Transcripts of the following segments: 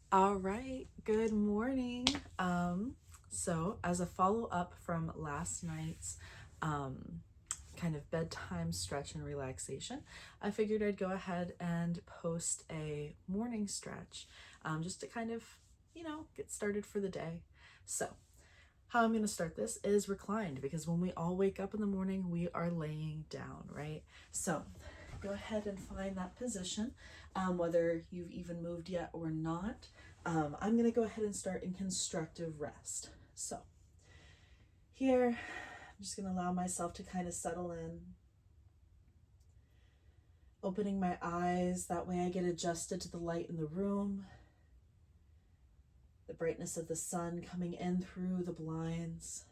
All right, good morning. So as a follow-up from last night's um, kind of bedtime stretch and relaxation, I figured I'd go ahead and post a morning stretch just to kind of, get started for the day. So how I'm going to start this is reclined because when we all wake up in the morning, we are laying down, right? So go ahead and find that position, whether you've even moved yet or not. I'm going to go ahead and start in constructive rest. So here, I'm just going to allow myself to kind of settle in, opening my eyes. That way I get adjusted to the light in the room, the brightness of the sun coming in through the blinds.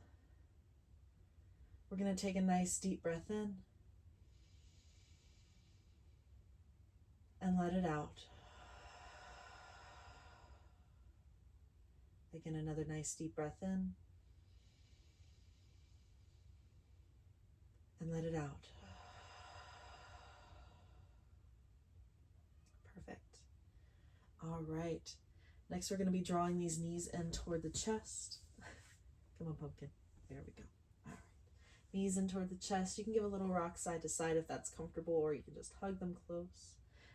We're going to take a nice deep breath in and let it out. Again, another nice deep breath in and let it out. Perfect. All right. Next, we're going to be drawing these knees in toward the chest. Come on, pumpkin. There we go. All right. Knees in toward the chest. You can give a little rock side to side if that's comfortable, or you can just hug them close.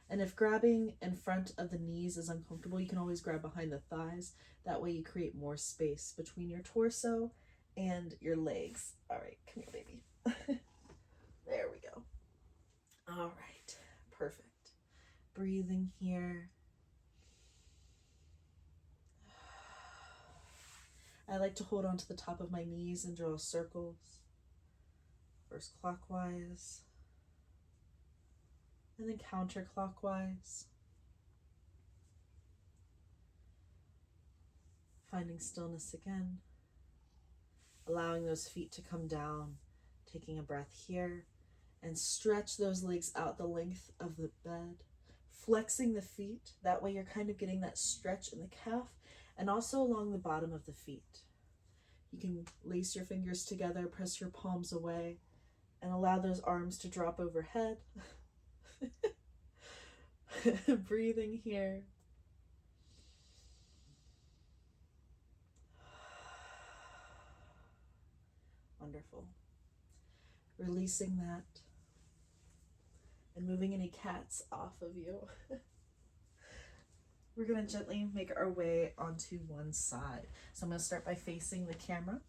And if grabbing in front of the knees is uncomfortable, you can always grab behind the thighs. That way you create more space between your torso and your legs. All right, come here, baby. There we go. All right, perfect. Breathing here. I like to hold on to the top of my knees and draw circles. First clockwise, and then counterclockwise. Finding stillness again. Allowing those feet to come down. Taking a breath here. And stretch those legs out the length of the bed. Flexing the feet. That way you're kind of getting that stretch in the calf and also along the bottom of the feet. You can lace your fingers together, press your palms away, and allow those arms to drop overhead. Breathing here. Wonderful. Releasing that and moving any cats off of you. We're going to gently make our way onto one side. So I'm going to start by facing the camera.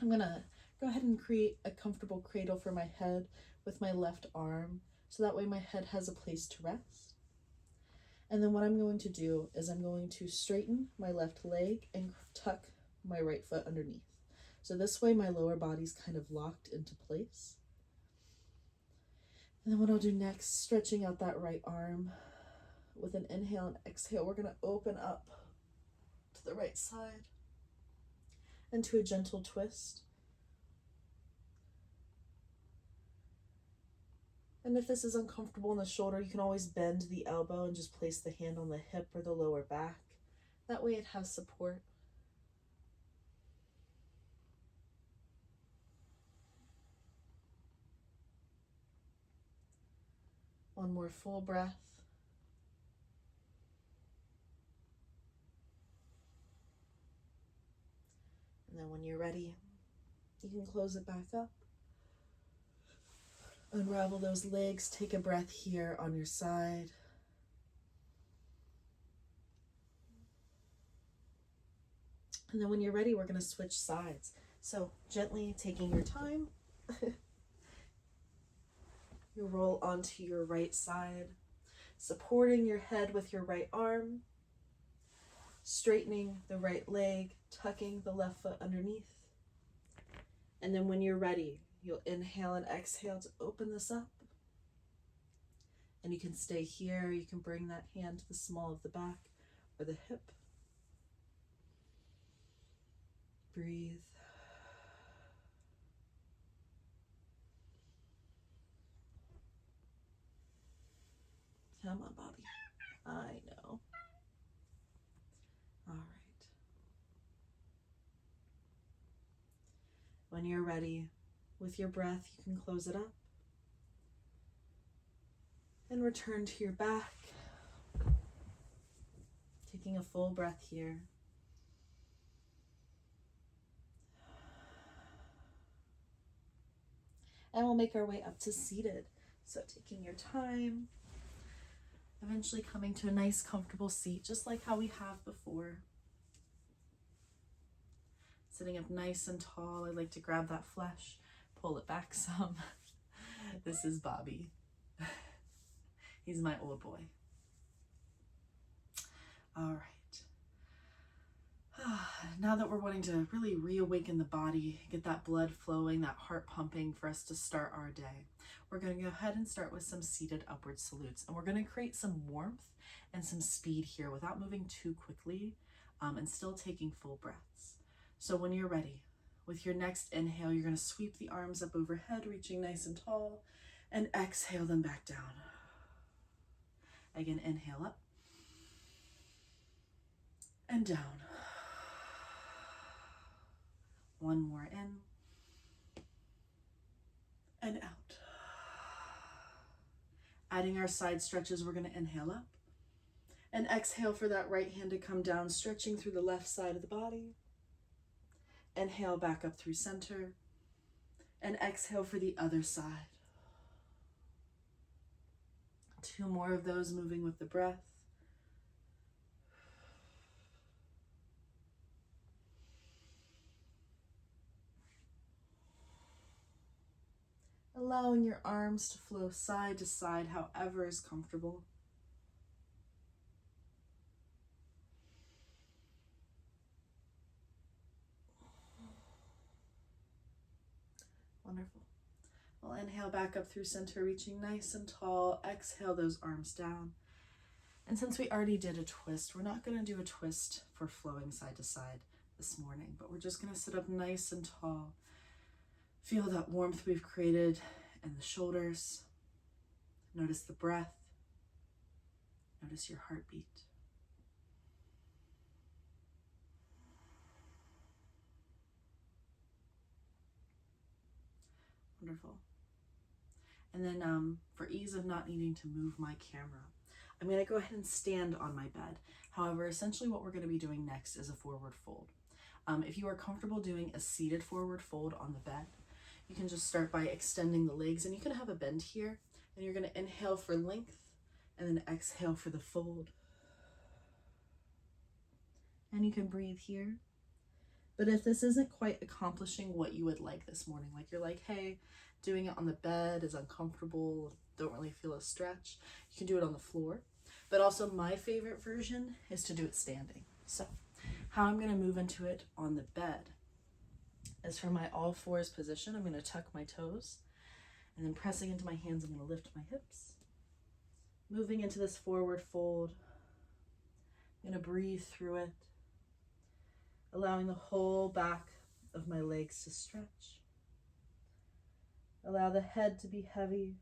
I'm going to go ahead and create a comfortable cradle for my head with my left arm, so that way my head has a place to rest. And then what I'm going to do is I'm going to straighten my left leg and tuck my right foot underneath. So this way my lower body's kind of locked into place. And then what I'll do next, stretching out that right arm with an inhale and exhale, we're going to open up to the right side into a gentle twist. And if this is uncomfortable in the shoulder, you can always bend the elbow and just place the hand on the hip or the lower back. That way it has support. One more full breath. And then when you're ready, you can close it back up. Unravel those legs. Take a breath here on your side. And then when you're ready, we're going to switch sides. So gently taking your time, you roll onto your right side, supporting your head with your right arm, straightening the right leg, tucking the left foot underneath. And then when you're ready, you'll inhale and exhale to open this up. And you can stay here. You can bring that hand to the small of the back or the hip. Breathe. Come on, Bobby. I know. All right. When you're ready, with your breath, you can close it up and return to your back. Taking a full breath here. And we'll make our way up to seated. So taking your time, eventually coming to a nice comfortable seat, just like how we have before. Sitting up nice and tall. I like to grab that flesh, pull it back some. This is Bobby. He's my old boy. All right. Now that we're wanting to really reawaken the body, get that blood flowing, that heart pumping for us to start our day, we're going to go ahead and start with some seated upward salutes. And we're going to create some warmth and some speed here without moving too quickly and still taking full breaths. So when you're ready, with your next inhale, you're going to sweep the arms up overhead, reaching nice and tall, and exhale them back down. Again, inhale up and down. One more in and out. Adding our side stretches, we're going to inhale up and exhale for that right hand to come down, stretching through the left side of the body. Inhale back up through center and exhale for the other side. 2 more of those, moving with the breath. Allowing your arms to flow side to side, however is comfortable. Wonderful. We'll inhale back up through center, reaching nice and tall. Exhale those arms down. And since we already did a twist, we're not going to do a twist for flowing side to side this morning, but we're just going to sit up nice and tall. Feel that warmth we've created in the shoulders. Notice the breath. Notice your heartbeat. Wonderful. And then for ease of not needing to move my camera, I'm going to go ahead and stand on my bed. However, essentially what we're going to be doing next is a forward fold. If you are comfortable doing a seated forward fold on the bed, you can just start by extending the legs, and you can have a bend here, and you're going to inhale for length and then exhale for the fold. And you can breathe here. But if this isn't quite accomplishing what you would like this morning, like you're like, hey, doing it on the bed is uncomfortable, don't really feel a stretch, you can do it on the floor. But also my favorite version is to do it standing. So how I'm going to move into it on the bed is from my all fours position. I'm going to tuck my toes, and then pressing into my hands, I'm going to lift my hips. Moving into this forward fold, I'm going to breathe through it, allowing the whole back of my legs to stretch. Allow the head to be heavy.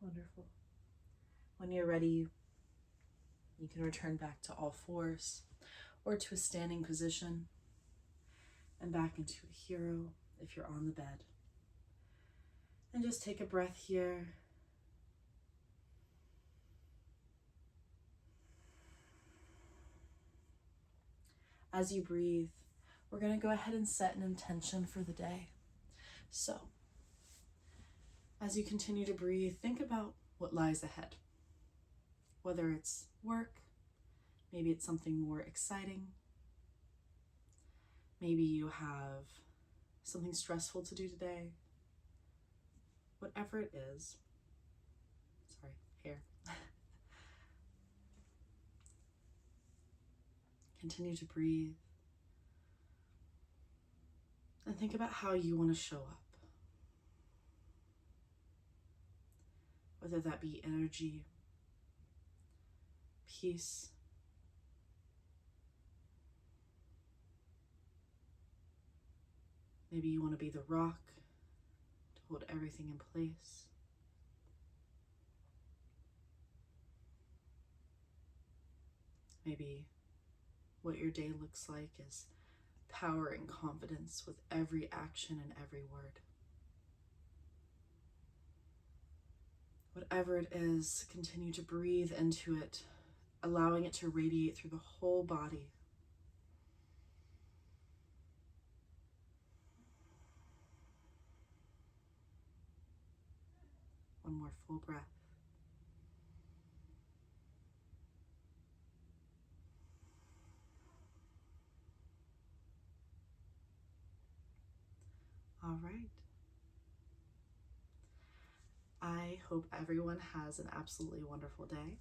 Wonderful. When you're ready, you can return back to all fours or to a standing position and back into a hero if you're on the bed. And just take a breath here. As you breathe, we're going to go ahead and set an intention for the day. So, as you continue to breathe, think about what lies ahead. Whether it's work, maybe it's something more exciting. Maybe you have something stressful to do today. Whatever it is. Sorry, hair. Continue to breathe. And think about how you want to show up. Whether that be energy, peace, maybe you want to be the rock to hold everything in place. Maybe what your day looks like is power and confidence with every action and every word. Whatever it is, continue to breathe into it, allowing it to radiate through the whole body. One more full breath. All right. I hope everyone has an absolutely wonderful day,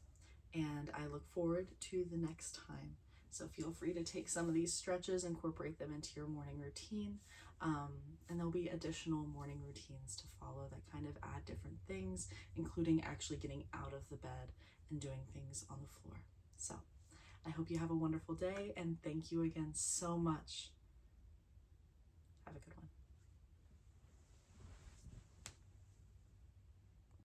and I look forward to the next time. So feel free to take some of these stretches, incorporate them into your morning routine, and there'll be additional morning routines to follow that kind of add different things, including actually getting out of the bed and doing things on the floor. So I hope you have a wonderful day, and thank you again so much